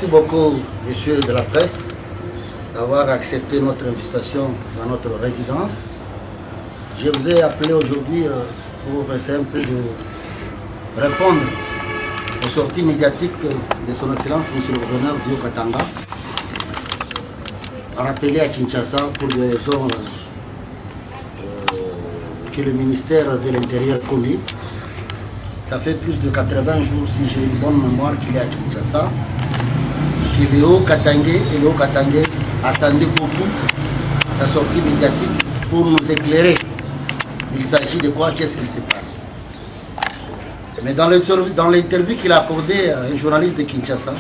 Merci beaucoup, messieurs de la presse, d'avoir accepté notre invitation dans notre résidence. Je vous ai appelé aujourd'hui pour essayer un peu de répondre aux sorties médiatiques de son Excellence, Monsieur le Gouverneur du Haut-Katanga, rappelé à Kinshasa pour des raisons que le ministère de l'Intérieur connaît. Ça fait plus de 80 jours, si j'ai une bonne mémoire, qu'il est à Kinshasa, que le Haut-Katangais et le Haut-Katangais attendaient beaucoup sa sortie médiatique pour nous éclairer. Il s'agit de quoi, qu'est-ce qui se passe. Mais dans l'interview qu'il a accordée à un journaliste de Kinshasa,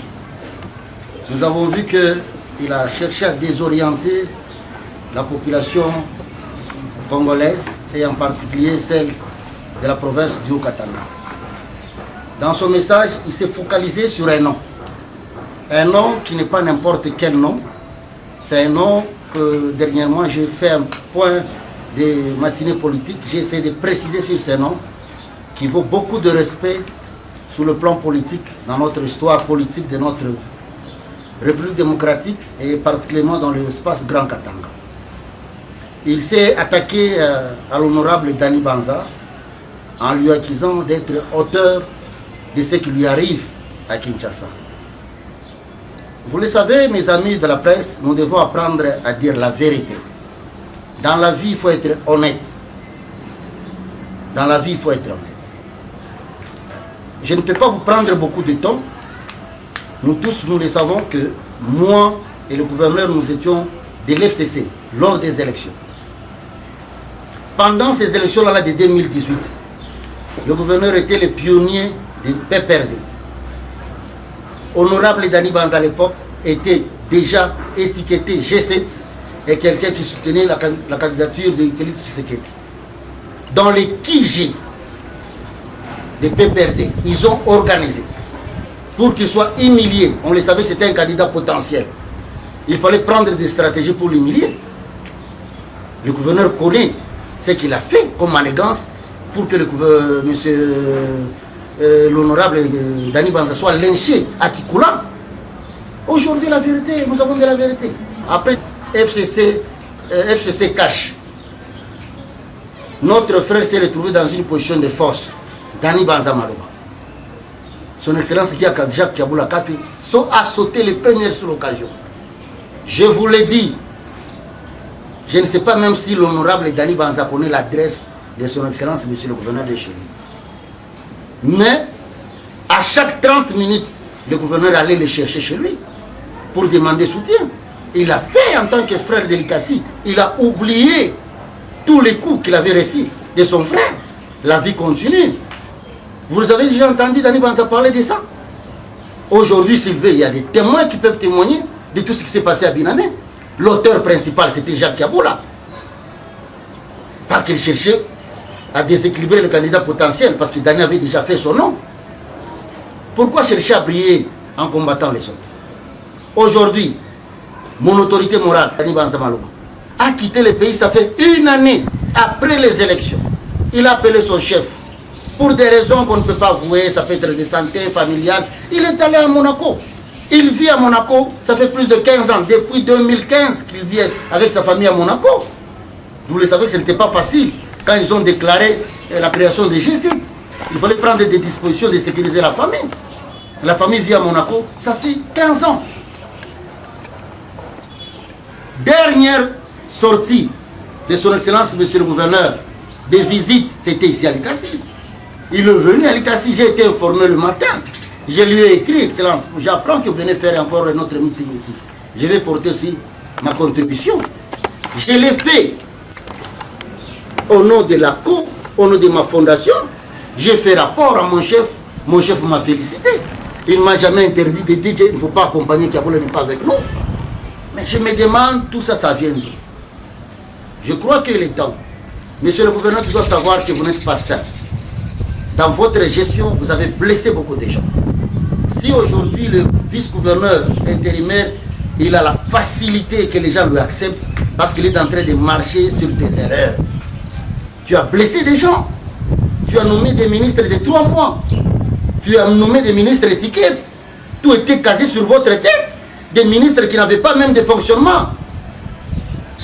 nous avons vu qu'il a cherché à désorienter la population congolaise et en particulier celle de la province du Haut-Katanga. Dans son message, il s'est focalisé sur un nom. Un nom qui n'est pas n'importe quel nom. C'est un nom que dernièrement j'ai fait un point de matinée politique. J'ai essayé de préciser sur ce nom qui vaut beaucoup de respect sur le plan politique, dans notre histoire politique de notre République démocratique et particulièrement dans l'espace Grand Katanga. Il s'est attaqué à l'honorable Dani Banza en lui accusant d'être auteur de ce qui lui arrive à Kinshasa. Vous le savez, mes amis de la presse, nous devons apprendre à dire la vérité. Dans la vie, il faut être honnête. Dans la vie, il faut être honnête. Je ne peux pas vous prendre beaucoup de temps. Nous tous, nous le savons que moi et le gouverneur, nous étions de l'FCC lors des élections. Pendant ces élections-là de 2018, le gouverneur était le pionnier du PPRD. Honorable Dani Banza à l'époque était déjà étiqueté G7 et quelqu'un qui soutenait la candidature de Félix Tshisekedi. Dans les KIG de PPRD, ils ont organisé pour qu'il soit humilié. On le savait que c'était un candidat potentiel. Il fallait prendre des stratégies pour l'humilier. Le gouverneur connaît ce qu'il a fait comme manigance pour que l'honorable Dani Banza soit lynché à Kikoula. Aujourd'hui, la vérité, nous avons de la vérité. Après FCC cache. Notre frère s'est retrouvé dans une position de force. Dani Banza Maloba. Son Excellence Jacques Kaboula Kapi a sauté les premières sur l'occasion. Je vous l'ai dit. Je ne sais pas même si l'honorable Dani Banza connaît l'adresse de son Excellence, Monsieur le Gouverneur de chez lui. Mais, à chaque 30 minutes, le gouverneur allait le chercher chez lui pour demander soutien. Il a fait en tant que frère de l'Ikassi. Il a oublié tous les coups qu'il avait reçus de son frère. La vie continue. Vous avez déjà entendu Dani Banza parler de ça? Aujourd'hui, Sylvain, il y a des témoins qui peuvent témoigner de tout ce qui s'est passé à Binamé. L'auteur principal, c'était Jacques Kaboula. Parce qu'il cherchait à déséquilibrer le candidat potentiel, parce que Dani avait déjà fait son nom. Pourquoi chercher à briller en combattant les autres? Aujourd'hui, mon autorité morale, Dani Banza Maloba, a quitté le pays, ça fait une année après les élections. Il a appelé son chef. Pour des raisons qu'on ne peut pas avouer, ça peut être de santé, familiale. Il est allé à Monaco. Il vit à Monaco, ça fait plus de 15 ans, depuis 2015 qu'il vit avec sa famille à Monaco. Vous le savez, ce n'était pas facile quand ils ont déclaré la création des G7. Il fallait prendre des dispositions de sécuriser la famille. La famille vit à Monaco, ça fait 15 ans. Dernière sortie de son Excellence, Monsieur le Gouverneur, des visites, c'était ici à l'Ikassi. Il est venu à l'Ikassi, j'ai été informé le matin. Je lui ai écrit, Excellence, j'apprends que vous venez faire encore un autre meeting ici. Je vais porter aussi ma contribution. Je l'ai fait au nom de la COP, au nom de ma fondation. J'ai fait rapport à mon chef m'a félicité. Il ne m'a jamais interdit de dire qu'il ne faut pas accompagner Kaboula n'est pas avec nous. Mais je me demande, tout ça, ça vient d'où? Je crois qu'il est temps. Monsieur le gouverneur, tu dois savoir que vous n'êtes pas seul. Dans votre gestion, vous avez blessé beaucoup de gens. Si aujourd'hui le vice-gouverneur intérimaire, il a la facilité que les gens lui acceptent parce qu'il est en train de marcher sur des erreurs. Tu as blessé des gens. Tu as nommé des ministres de 3 mois. Tu as nommé des ministres étiquettes. Tout était casé sur votre tête. Des ministres qui n'avaient pas même de fonctionnement.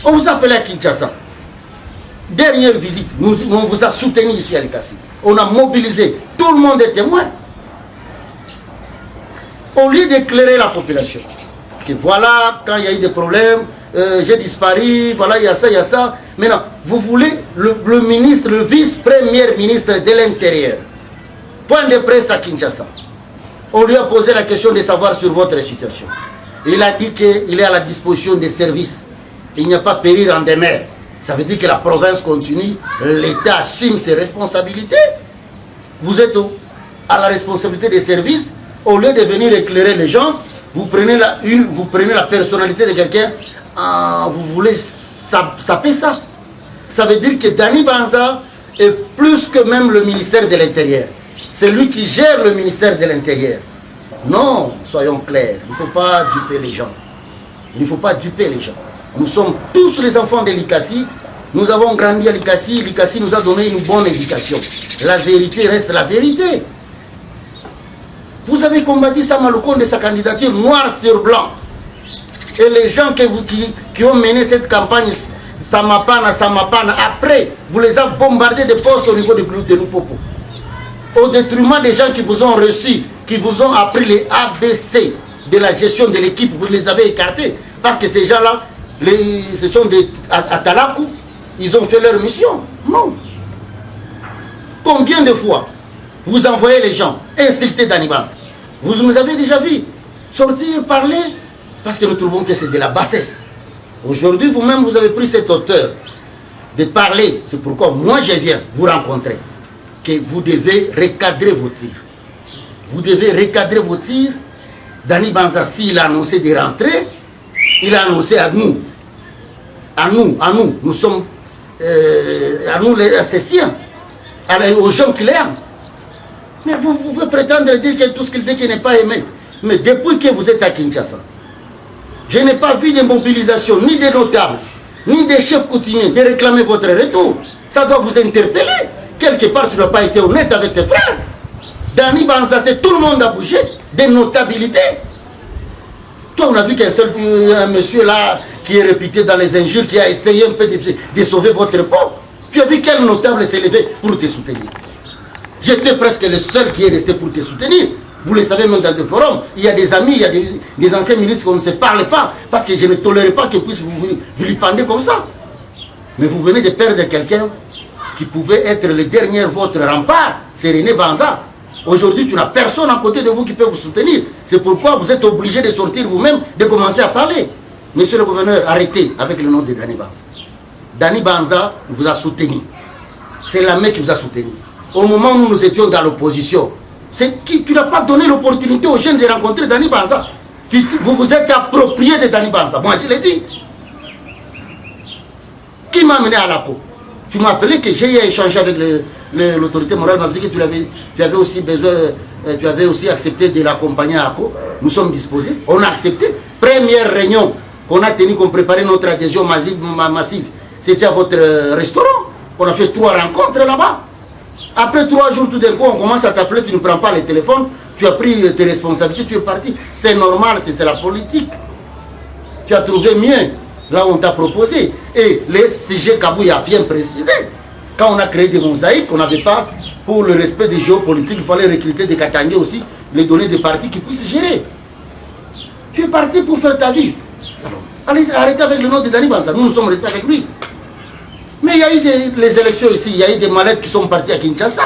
On vous appelait à Kinshasa. Dernière visite, on vous a soutenu ici à Likasi. On a mobilisé. Tout le monde est témoin. Au lieu d'éclairer la population, que voilà, quand il y a eu des problèmes, j'ai disparu, voilà, il y a ça, il y a ça. Maintenant, vous voulez le ministre, le vice-premier ministre de l'Intérieur. Point de presse à Kinshasa. On lui a posé la question de savoir sur votre situation. Il a dit qu'il est à la disposition des services. Il n'y a pas périr en demeure. Ça veut dire que la province continue, l'État assume ses responsabilités. Vous êtes à la responsabilité des services. Au lieu de venir éclairer les gens, vous prenez la personnalité de quelqu'un, vous voulez saper ça. Ça veut dire que Dani Banza est plus que même le ministère de l'Intérieur. C'est lui qui gère le ministère de l'Intérieur. Non, soyons clairs, il ne faut pas duper les gens. Il ne faut pas duper les gens. Nous sommes tous les enfants de Likasi. Nous avons grandi à Likasi. Likasi nous a donné une bonne éducation. La vérité reste la vérité. Vous avez combattu Samalokon de sa candidature noir sur blanc. Et les gens qui ont mené cette campagne Samapana, après, vous les avez bombardés de postes au niveau de Lupopo. Au détriment des gens qui vous ont reçus, qui vous ont appris les ABC de la gestion de l'équipe, vous les avez écartés. Parce que ces gens-là, ce sont des Atalakou, ils ont fait leur mission. Non. Combien de fois vous envoyez les gens insulter Dani Banza? Vous nous avez déjà vu sortir, parler, parce que nous trouvons que c'est de la bassesse. Aujourd'hui, vous-même, vous avez pris cette hauteur de parler. C'est pourquoi moi, je viens vous rencontrer. Que vous devez recadrer vos tirs. Vous devez recadrer vos tirs. Dani Banza, s'il a annoncé de rentrer, il a annoncé à nous. Nous sommes, à nous les assassins, aux gens qui l'aiment. Mais vous pouvez prétendre dire que tout ce qu'il dit qu'il n'est pas aimé. Mais depuis que vous êtes à Kinshasa, je n'ai pas vu de mobilisation, ni des notables, ni des chefs coutumiers, de réclamer votre retour. Ça doit vous interpeller. Quelque part, tu n'as pas été honnête avec tes frères. Dani Banza, c'est tout le monde a bougé, des notabilités. Toi, on a vu qu'un seul monsieur là, qui est réputé dans les injures, qui a essayé un peu de sauver votre peau. Tu as vu quel notable s'est levé pour te soutenir. J'étais presque le seul qui est resté pour te soutenir. Vous le savez même dans des forums, il y a des amis, il y a des anciens ministres qu'on ne se parle pas, parce que je ne tolérais pas qu'ils puissent vous vilipender comme ça. Mais vous venez de perdre quelqu'un qui pouvait être le dernier votre rempart, c'est René Banza. Aujourd'hui, tu n'as personne à côté de vous qui peut vous soutenir. C'est pourquoi vous êtes obligé de sortir vous-même, de commencer à parler. Monsieur le gouverneur, arrêtez avec le nom de Dani Banza. Dani Banza vous a soutenu. C'est l'armée qui vous a soutenu. Au moment où nous étions dans l'opposition, tu n'as pas donné l'opportunité aux jeunes de rencontrer Dani Banza. Vous vous êtes approprié de Dani Banza. Moi, je l'ai dit. Qui m'a amené à la cour? Tu m'as appelé que j'ai échangé avec l'autorité morale, m'a dit que tu avais aussi besoin, tu avais aussi accepté de l'accompagner à ACO. Nous sommes disposés. On a accepté. Première réunion qu'on a tenue, qu'on préparait notre adhésion massive, c'était à votre restaurant. On a fait 3 rencontres là-bas. Après 3 jours, tout d'un coup, on commence à t'appeler, tu ne prends pas le téléphone, tu as pris tes responsabilités, tu es parti. C'est normal, c'est la politique. Tu as trouvé mieux là où on t'a proposé. Et les CG Kabouy a bien précisé. Quand on a créé des mosaïques, on n'avait pas, pour le respect des géopolitiques, il fallait recruter des Katangais aussi, les donner des partis qui puissent gérer. Tu es parti pour faire ta vie. Alors, arrêtez avec le nom de Dani Banza. Nous sommes restés avec lui. Mais il y a eu les élections ici, il y a eu des mallettes qui sont partis à Kinshasa.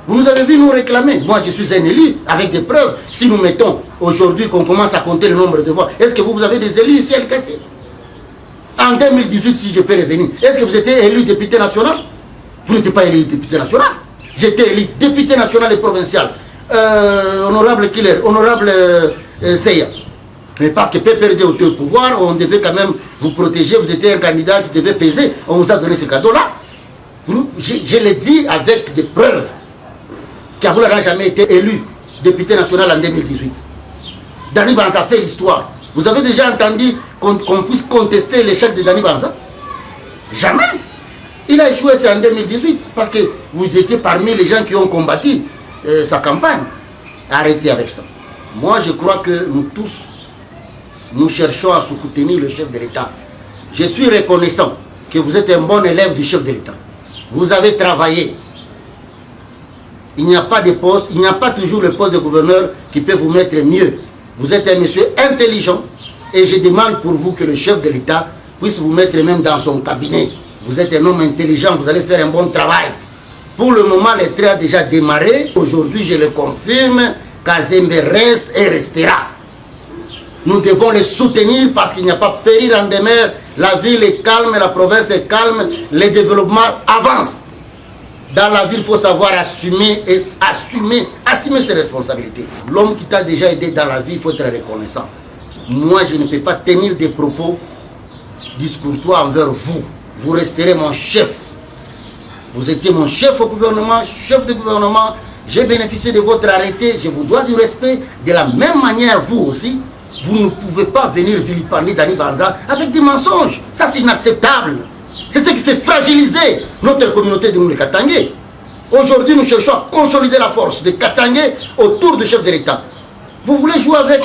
Vous nous avez vu nous réclamer. Moi, je suis un élu avec des preuves. Si nous mettons aujourd'hui qu'on commence à compter le nombre de voix, est-ce que vous avez des élus ici à Likasi? En 2018, si je peux revenir, est-ce que vous étiez élu député national? Vous n'étiez pas élu député national. J'étais élu député national et provincial. Honorable Killer, honorable Seya. Mais parce que PPRD était au pouvoir, on devait quand même vous protéger, vous étiez un candidat qui devait peser, on vous a donné ce cadeau-là. Je l'ai dit avec des preuves. Kaboula n'a jamais été élu député national en 2018. Dani Banza a fait l'histoire. Vous avez déjà entendu qu'on puisse contester l'échec de Dani Banza? Jamais. Il a échoué en 2018 parce que vous étiez parmi les gens qui ont combattu sa campagne. Arrêtez avec ça. Moi, je crois que nous tous, nous cherchons à soutenir le chef de l'État. Je suis reconnaissant que vous êtes un bon élève du chef de l'État. Vous avez travaillé. Il n'y a pas de poste, il n'y a pas toujours le poste de gouverneur qui peut vous mettre mieux. Vous êtes un monsieur intelligent et je demande pour vous que le chef de l'État puisse vous mettre même dans son cabinet. Vous êtes un homme intelligent, vous allez faire un bon travail. Pour le moment, le trait a déjà démarré. Aujourd'hui, je le confirme, Kazembe reste et restera. Nous devons les soutenir parce qu'il n'y a pas péril en demeure. La ville est calme, la province est calme, le développement avance. Dans la ville, il faut savoir assumer ses responsabilités. L'homme qui t'a déjà aidé dans la vie, il faut être reconnaissant. Moi, je ne peux pas tenir des propos discourtois envers vous. Vous resterez mon chef. Vous étiez mon chef au gouvernement, chef de gouvernement. J'ai bénéficié de votre arrêté. Je vous dois du respect. De la même manière, vous aussi, vous ne pouvez pas venir vilipender Dani Banza avec des mensonges. Ça, c'est inacceptable. C'est ce qui fait fragiliser notre communauté de Katangé. Aujourd'hui, nous cherchons à consolider la force de Katangé autour du chef de l'État. Vous voulez jouer avec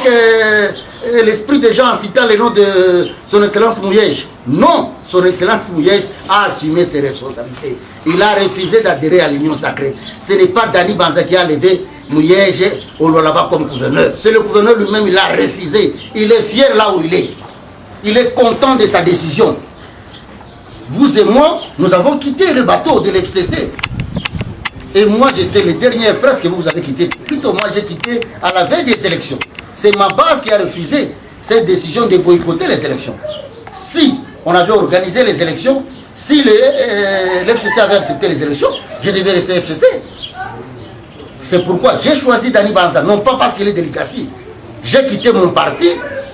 l'esprit des gens en citant le nom de son Excellence Mouyej. Non, son Excellence Mouyej a assumé ses responsabilités. Il a refusé d'adhérer à l'Union sacrée. Ce n'est pas Dani Banza qui a levé Mouyej au Lualaba comme gouverneur. C'est le gouverneur lui-même, il a refusé. Il est fier là où il est. Il est content de sa décision. Vous et moi, nous avons quitté le bateau de l'FCC. Et moi, j'étais le dernier presque que vous avez quitté. Plutôt, moi, j'ai quitté à la veille des élections. C'est ma base qui a refusé cette décision de boycotter les élections. Si on avait organisé les élections, si l'FCC avait accepté les élections, je devais rester FCC. C'est pourquoi j'ai choisi Dani Banza, non pas parce qu'il est délicatie. J'ai quitté mon parti.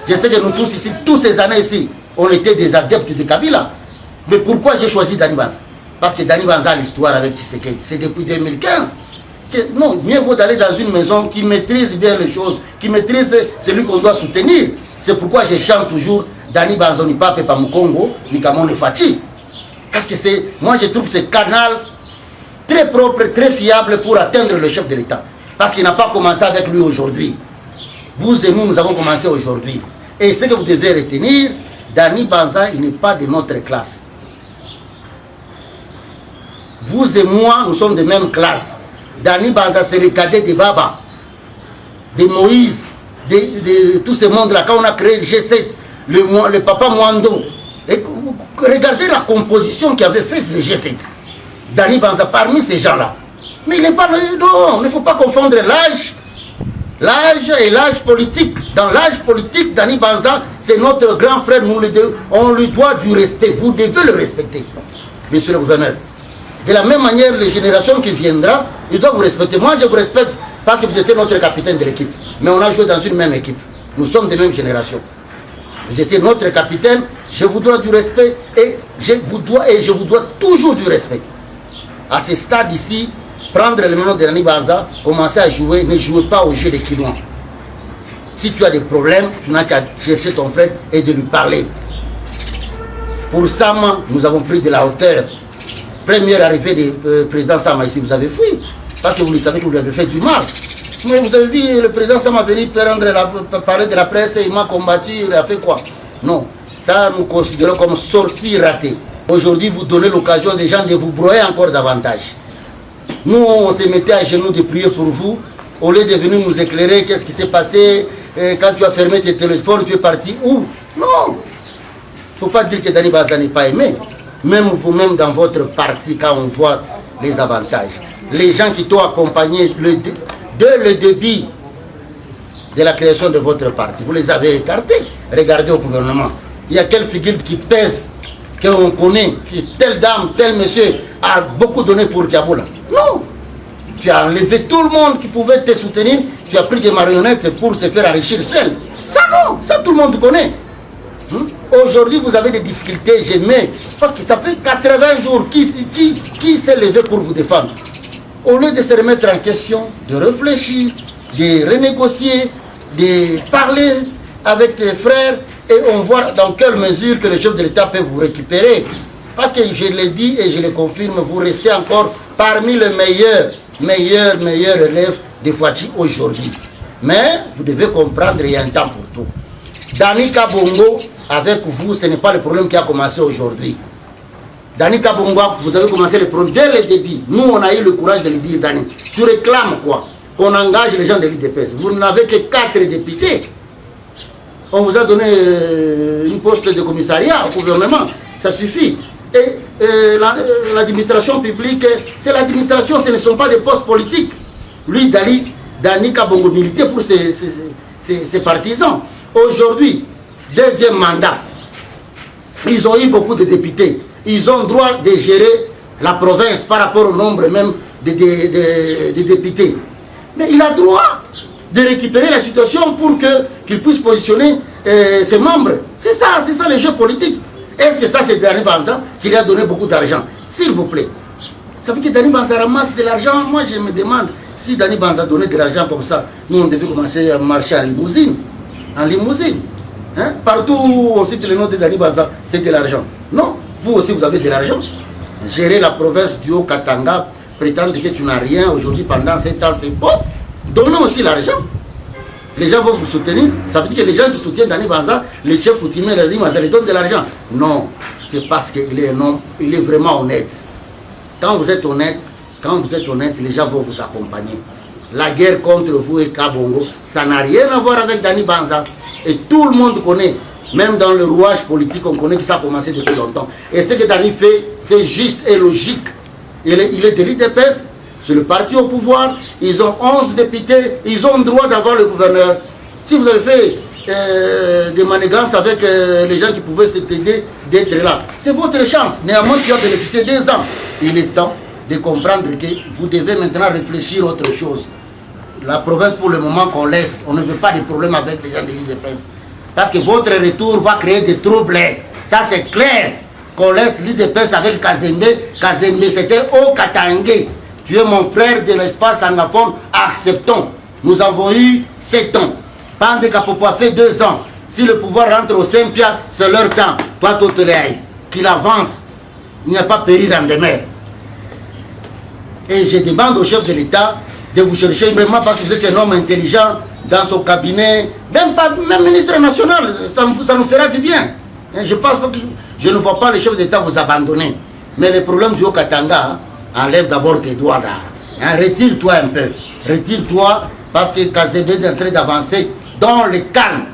Je sais que nous tous ici, tous ces années ici, on était des adeptes de Kabila. Mais pourquoi j'ai choisi Dani Banza? Parce que Dani Banza a l'histoire avec Tshisekedi. C'est depuis 2015. Non, mieux vaut d'aller dans une maison qui maîtrise bien les choses, qui maîtrise celui qu'on doit soutenir. C'est pourquoi je chante toujours Dani Banza ni Pape Pamukongo, ni Kamone Fati. Parce que moi je trouve ce canal très propre, très fiable pour atteindre le chef de l'État. Parce qu'il n'a pas commencé avec lui aujourd'hui. Vous et nous avons commencé aujourd'hui. Et ce que vous devez retenir, Dani Banza, il n'est pas de notre classe. Vous et moi, nous sommes de même classe. Dani Banza, c'est le cadet de Baba, de Moïse, de tout ce monde-là. Quand on a créé le G7, le papa Mwando, et regardez la composition qui avait fait le G7. Dani Banza, parmi ces gens-là. Mais il n'est pas... Non, il ne faut pas confondre l'âge. L'âge et l'âge politique. Dans l'âge politique, Dani Banza, c'est notre grand frère. On lui doit du respect. Vous devez le respecter, monsieur le gouverneur. De la même manière, les générations qui viendront, ils doivent vous respecter. Moi, je vous respecte parce que vous étiez notre capitaine de l'équipe. Mais on a joué dans une même équipe. Nous sommes de même génération. Vous étiez notre capitaine. Je vous dois du respect et je vous dois toujours du respect. À ce stade ici, prendre le nom de Dani Banza, commencer à jouer, ne jouez pas au jeu des Kinois. Si tu as des problèmes, tu n'as qu'à chercher ton frère et de lui parler. Pour Sama, nous avons pris de la hauteur. Première arrivée du président Sama ici, vous avez fui. Parce que vous le savez que vous lui avez fait du mal. Mais vous avez vu, le président Sama venu parler de la presse, il m'a combattu, il a fait quoi? Non. Ça, nous considérons comme sortie ratée. Aujourd'hui, vous donnez l'occasion des gens de vous broyer encore davantage. Nous, on se mettait à genoux de prier pour vous. Au lieu de venir nous éclairer, qu'est-ce qui s'est passé, quand tu as fermé tes téléphones, tu es parti où? Non. Il ne faut pas dire que Dani Banza n'est pas aimé. Même vous-même dans votre parti, quand on voit les avantages. Les gens qui t'ont accompagné dès le début de la création de votre parti, vous les avez écartés. Regardez au gouvernement. Il y a quelle figure qui pèse, qu'on connaît, que telle dame, tel monsieur a beaucoup donné pour Kaboula. Non. Tu as enlevé tout le monde qui pouvait te soutenir. Tu as pris des marionnettes pour se faire enrichir seul. Ça non, ça tout le monde connaît. Aujourd'hui, vous avez des difficultés, j'aimais, parce que ça fait 80 jours qui s'est levé pour vous défendre. Au lieu de se remettre en question, de réfléchir, de renégocier, de parler avec tes frères, et on voit dans quelle mesure que le chef de l'État peut vous récupérer. Parce que je l'ai dit et je le confirme, vous restez encore parmi les meilleurs meilleur élève de Fouadji aujourd'hui. Mais vous devez comprendre, il y a un temps pour tout. Dani Kabongo, avec vous, ce n'est pas le problème qui a commencé aujourd'hui. Dani Kabongo, vous avez commencé le problème dès le début. Nous, on a eu le courage de le dire, Dani. Tu réclames quoi? Qu'on engage les gens de l'IDPS. Vous n'avez que 4 députés. On vous a donné une poste de commissariat au gouvernement. Ça suffit. Et l'administration publique, c'est l'administration, ce ne sont pas des postes politiques. Lui, Dani Kabongo militait pour ses partisans. Aujourd'hui, deuxième mandat, ils ont eu beaucoup de députés. Ils ont le droit de gérer la province par rapport au nombre même de députés. Mais il a le droit de récupérer la situation pour qu'il puisse positionner ses membres. C'est ça le jeu politique. Est-ce que ça c'est Dani Banza qui lui a donné beaucoup d'argent? S'il vous plaît. Ça veut dire que Dani Banza ramasse de l'argent. Moi je me demande si Dani Banza donnait de l'argent comme ça, nous on devait commencer à marcher en limousine. En limousine. Hein? Partout où on cite le nom de Dani Banza, c'est de l'argent. Non, vous aussi vous avez de l'argent. Gérer la province du Haut-Katanga, prétendre que tu n'as rien aujourd'hui pendant 7 ans, c'est faux. Donnez aussi l'argent. Les gens vont vous soutenir. Ça veut dire que les gens qui soutiennent Dani Banza, les chefs coutumiers, les Dani Banza, les donnent de l'argent. Non, c'est parce qu'il est un homme, il est vraiment honnête. Quand vous êtes honnête, les gens vont vous accompagner. La guerre contre vous et Kabongo, ça n'a rien à voir avec Dani Banza. Et tout le monde connaît, même dans le rouage politique, on connaît que ça a commencé depuis longtemps. Et ce que Dani fait, c'est juste et logique. Il est de l'IDPS, c'est le parti au pouvoir, ils ont 11 députés, ils ont le droit d'avoir le gouverneur. Si vous avez fait des manigances avec les gens qui pouvaient s'aider d'être là, c'est votre chance. Néanmoins, tu as bénéficié 2 ans. Il est temps de comprendre que vous devez maintenant réfléchir à autre chose. La province, pour le moment, qu'on laisse, on ne veut pas de problème avec les gens de l'IDPS. Parce que votre retour va créer des troubles. Ça, c'est clair. Qu'on laisse l'IDPS avec Kazembe. Kazembe, c'était au Katangé. Tu es mon frère de l'espace anglophone, acceptons. Nous avons eu 7 ans. Pande Kapopo a fait 2 ans. Si le pouvoir rentre au Saint-Pierre, c'est leur temps. Toi, Totoléaï, qu'il avance. Il n'y a pas péril en demeure. Et je demande au chef de l'État de vous chercher vraiment parce que vous êtes un homme intelligent dans son cabinet, même ministre national, ça nous fera du bien. Je pense que je ne vois pas le chef d'État vous abandonner. Mais le problème du Haut-Katanga, enlève d'abord tes doigts là. Retire-toi un peu. Retire-toi parce que Kazembe est en train d'avancer dans le calme.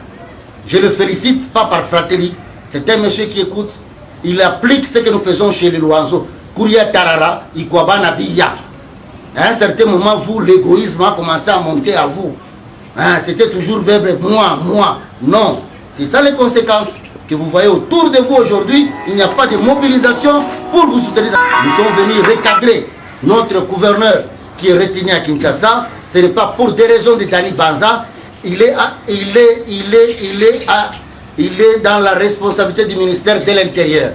Je le félicite, pas par fraternité. C'est un monsieur qui écoute. Il applique ce que nous faisons chez les Loanzo. Kouria Tarara, Ikwaba Nabiya. À un certain moment, vous, l'égoïsme a commencé à monter à vous. Hein, c'était toujours vers moi. Non. C'est ça les conséquences que vous voyez autour de vous aujourd'hui. Il n'y a pas de mobilisation pour vous soutenir. Nous sommes venus recadrer notre gouverneur qui est retenu à Kinshasa. Ce n'est pas pour des raisons de Dani Banza. Il est dans la responsabilité du ministère de l'Intérieur.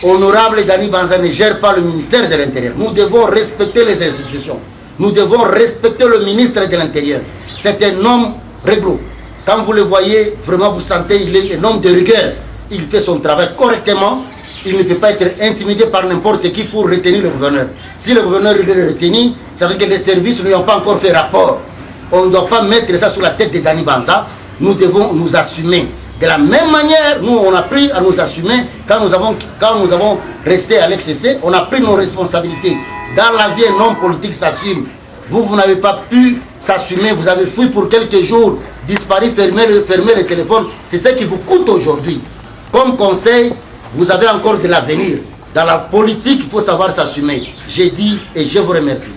Honorable Dani Banza ne gère pas le ministère de l'Intérieur. Nous devons respecter les institutions. Nous devons respecter le ministre de l'Intérieur. C'est un homme réglo. Quand vous le voyez, vraiment vous sentez qu'il est un homme de rigueur. Il fait son travail correctement. Il ne peut pas être intimidé par n'importe qui pour retenir le gouverneur. Si le gouverneur il est retenu, ça veut dire que les services n'ont pas encore fait rapport. On ne doit pas mettre ça sur la tête de Dani Banza. Nous devons nous assumer. De la même manière, nous on a appris à nous assumer quand nous avons resté à l'FCC, on a pris nos responsabilités. Dans la vie, un homme politique s'assume. Vous n'avez pas pu s'assumer, vous avez fui pour quelques jours, disparu, fermer le téléphone. C'est ce qui vous coûte aujourd'hui. Comme conseil, vous avez encore de l'avenir. Dans la politique, il faut savoir s'assumer. J'ai dit et je vous remercie.